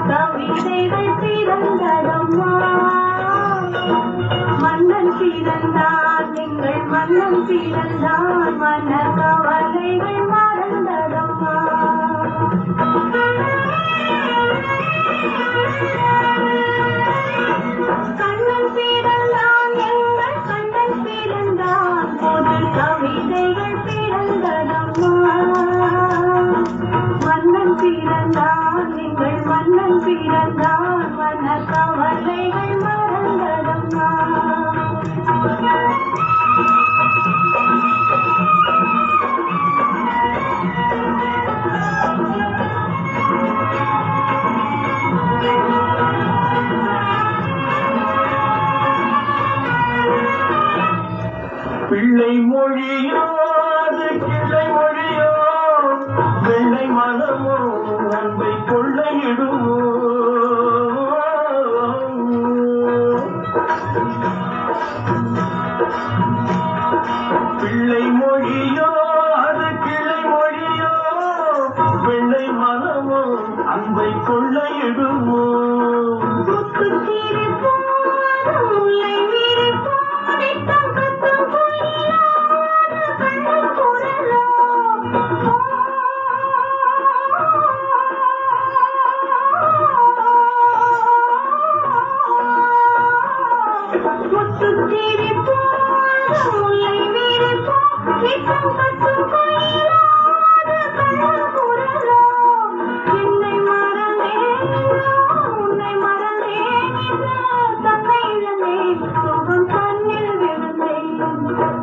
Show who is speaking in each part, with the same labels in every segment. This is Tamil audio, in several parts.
Speaker 1: கவிதைகள் பிறந்ததம்மா. மன்னன் பிறந்தான், எங்கள் மன்னன் பிறந்தான், மன கவலைகள் மறந்ததம்மா. கண்ணன் பிறந்தான், எங்கள் கண்ணன் பிறந்தான், புது கவிதைகள் பிறந்ததம்மா. மன்னன் பிறந்தான், எங்கள் மன்னன் பிறந்தான், மன கவலைகள் மறந்ததம்மா.
Speaker 2: பிள்ளை மொழியோ அது கிளை மொழியோ, வெள்ளை மனமோ அன்பை கொள்ளையிடுமோ. பிள்ளை மொழியோ அது கிளை மொழியோ, வெள்ளை மனமோ அன்பை கொள்ளையிடுமோ.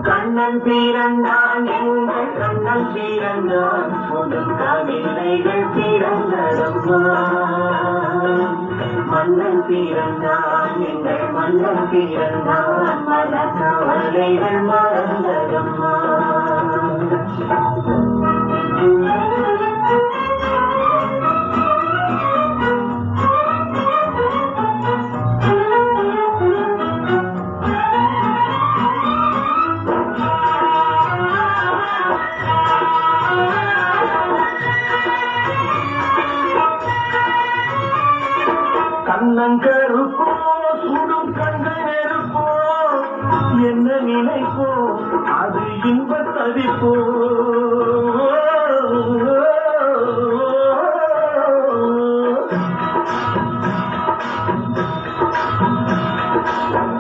Speaker 2: கண்ணன் பிறந்தான், எங்கள் கண்ணன் பிறந்தான், புது கவிதைகள் பிறந்ததம்மா. மன்னன் பிறந்தான், எங்கள் மன்னன் பிறந்தான், மன கவலைகள் மறந்ததம்மா. கண்ணன் கருப்போ சுடும் கண்கள் நெருப்போ, என்ன நினைப்போ அது இன்பத் தவிப்போ.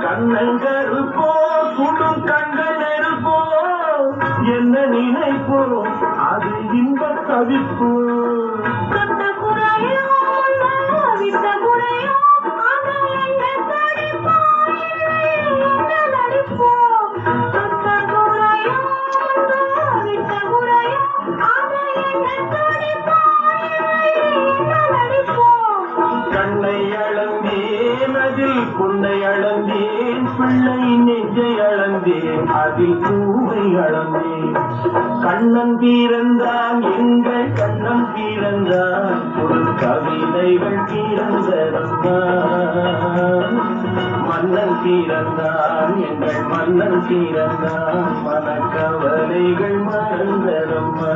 Speaker 2: கண்ணன் கருப்போ சுடும் கண்கள் நெருப்போ, என்ன நினைப்போ அது இன்பத் தவிப்போ. கண்ணை அளந்தேன் அதில் பொன்னை அளந்தேன், பிள்ளை நெஞ்சை அளந்தேன் அதில் பூவை அளந்தேன். கண்ணன் பிறந்தான், எங்கள் கண்ணன் பிறந்தான், ஒரு கவிதைகள் பிறந்ததம்மா. மன்னன் பிறந்தான், எங்கள் மன்னன் பிறந்தான், மன கவலைகள் மறந்ததம்மா.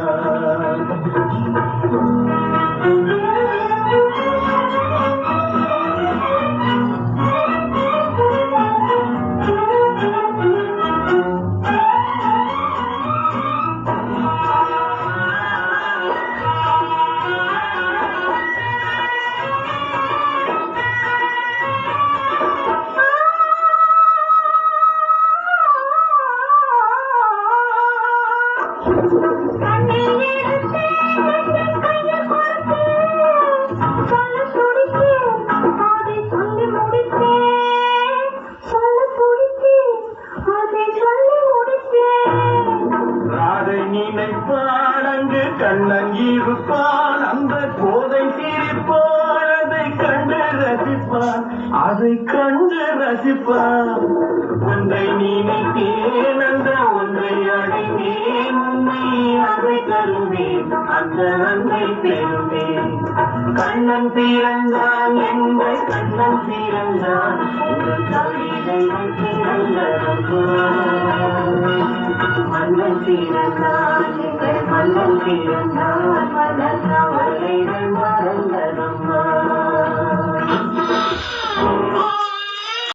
Speaker 2: நினைப்பான் அங்கு கண்ணன் இருப்பான், அந்த கோதை சிரிப்பான், அதை கண்டு ரசிப்பான், அதை கண்டு ரசிப்பான். ஒன்றை நினைத்தேன், அந்த ஒன்றை அடைந்தேன், உண்மை அதை தருவேன், அந்த அன்பை பெறுவேன். கண்ணன் பிறந்தான், எங்கள் கண்ணன் பிறந்தான், ஒரு கவிதைகள் பிறந்ததம்மா. மன்னன் பிறந்தான், எங்கள் மன்னன் பிறந்தான்,